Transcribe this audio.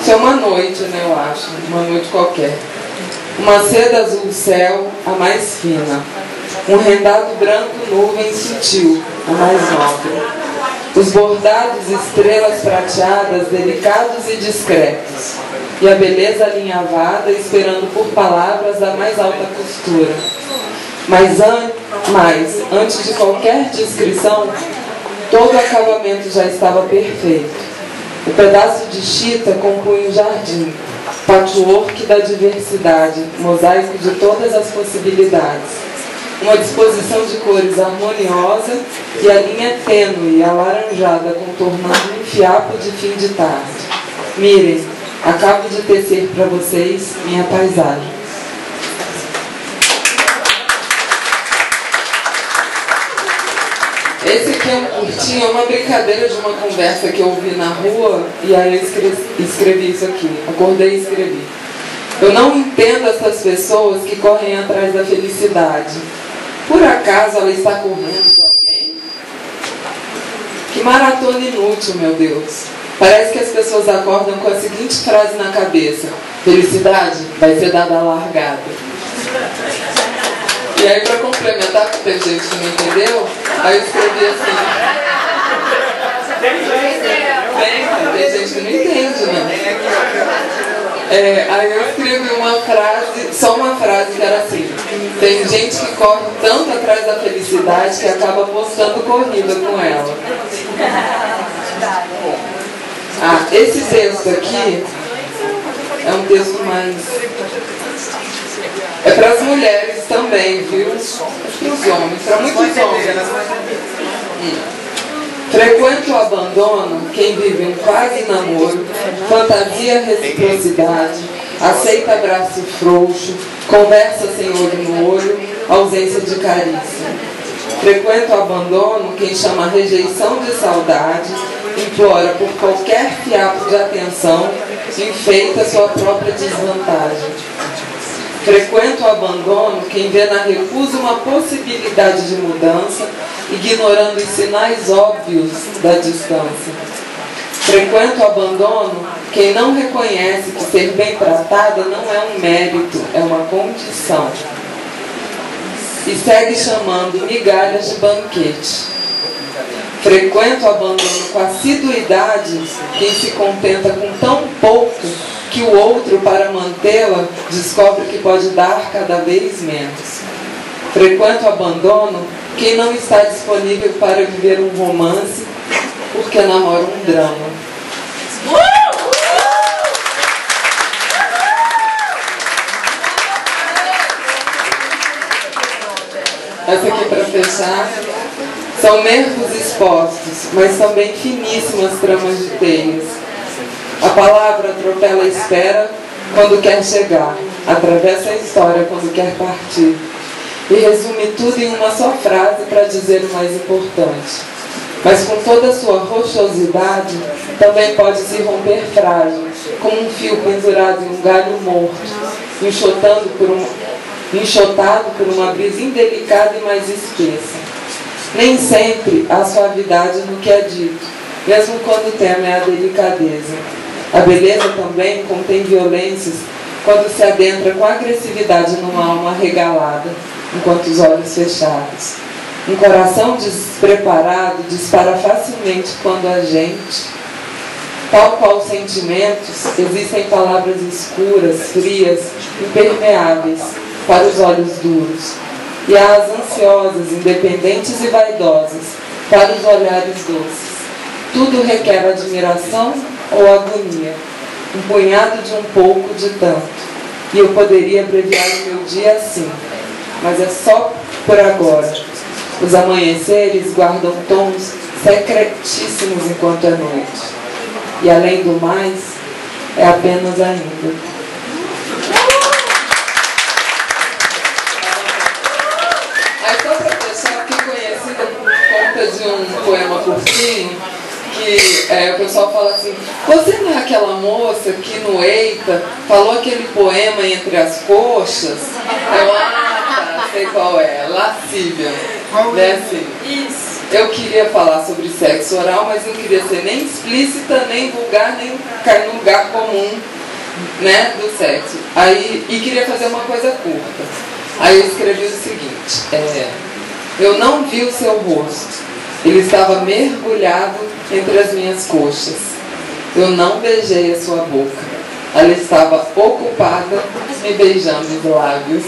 Isso é uma noite, né, eu acho, uma noite qualquer. Uma seda azul céu, a mais fina. Um rendado branco nuvem sutil, a mais nobre. Os bordados estrelas prateadas, delicados e discretos. E a beleza alinhavada, esperando por palavras da mais alta costura. Mas antes de qualquer descrição, todo o acabamento já estava perfeito. O pedaço de chita compunha o jardim, patchwork da diversidade, mosaico de todas as possibilidades. Uma disposição de cores harmoniosa e a linha tênue e alaranjada contornando um fiapo de fim de tarde. Mirem, acabo de tecer para vocês minha paisagem. Esse aqui é um curtinho, é uma brincadeira de uma conversa que eu ouvi na rua, e aí eu escrevi isso aqui, acordei e escrevi. Eu não entendo essas pessoas que correm atrás da felicidade. Por acaso ela está correndo de alguém? Que maratona inútil, meu Deus. Parece que as pessoas acordam com a seguinte frase na cabeça: felicidade vai ser dada à largada. E aí, para complementar, porque tem gente que não entendeu, aí eu escrevi assim. Tem gente que não entende, né? Aí eu escrevi uma frase, só uma frase que era assim: tem gente que corre tanto atrás da felicidade que acaba postando corrida com ela. Esse texto aqui é um texto mais... é para as mulheres também, viu? Para os homens, para muitos homens. Frequenta o abandono quem vive um quase namoro, fantasia reciprocidade, aceita abraço frouxo, conversa sem olho no olho, ausência de carícia. Frequenta o abandono quem chama rejeição de saudade, implora por qualquer fiapo de atenção, enfeita sua própria desvantagem. Frequenta o abandono quem vê na recusa uma possibilidade de mudança, ignorando os sinais óbvios da distância. Frequenta o abandono quem não reconhece que ser bem tratada não é um mérito, é uma condição. E segue chamando migalhas de banquete. Frequenta o abandono com assiduidade quem se contenta com tão pouco que o outro, para mantê-la, descobre que pode dar cada vez menos. Frequenta o abandono quem não está disponível para viver um romance porque namora um drama. Essa aqui para fechar. São nervos expostos, mas também finíssimas tramas de teias. A palavra atropela a espera quando quer chegar, atravessa a história quando quer partir, e resume tudo em uma só frase para dizer o mais importante. Mas com toda a sua rochosidade, também pode se romper frágil, como um fio pendurado em um galho morto, enxotado por uma brisa indelicada e mais espessa. Nem sempre há suavidade no que é dito, mesmo quando o tema é a delicadeza. A beleza também contém violências quando se adentra com agressividade numa alma regalada, enquanto os olhos fechados. Um coração despreparado dispara facilmente quando a gente, tal qual sentimentos, existem palavras escuras, frias, impermeáveis para os olhos duros. E há as ansiosas, independentes e vaidosas para os olhares doces. Tudo requer admiração ou agonia, um punhado de um pouco de tanto. E eu poderia abreviar o meu dia assim, mas é só por agora. Os amanheceres guardam tons secretíssimos enquanto é noite. E além do mais, é apenas ainda. De um poema curtinho que o pessoal fala assim: você não é aquela moça que no Eita falou aquele poema entre as coxas? Tá, sei qual é, lascívia, né, assim. Isso. eu queria falar sobre sexo oral, mas não queria ser nem explícita, nem vulgar, nem cair no lugar comum, né, do sexo. E queria fazer uma coisa curta. Aí eu escrevi o seguinte: eu não vi o seu rosto, ele estava mergulhado entre as minhas coxas. Eu não beijei a sua boca, ela estava ocupada me beijando os lábios.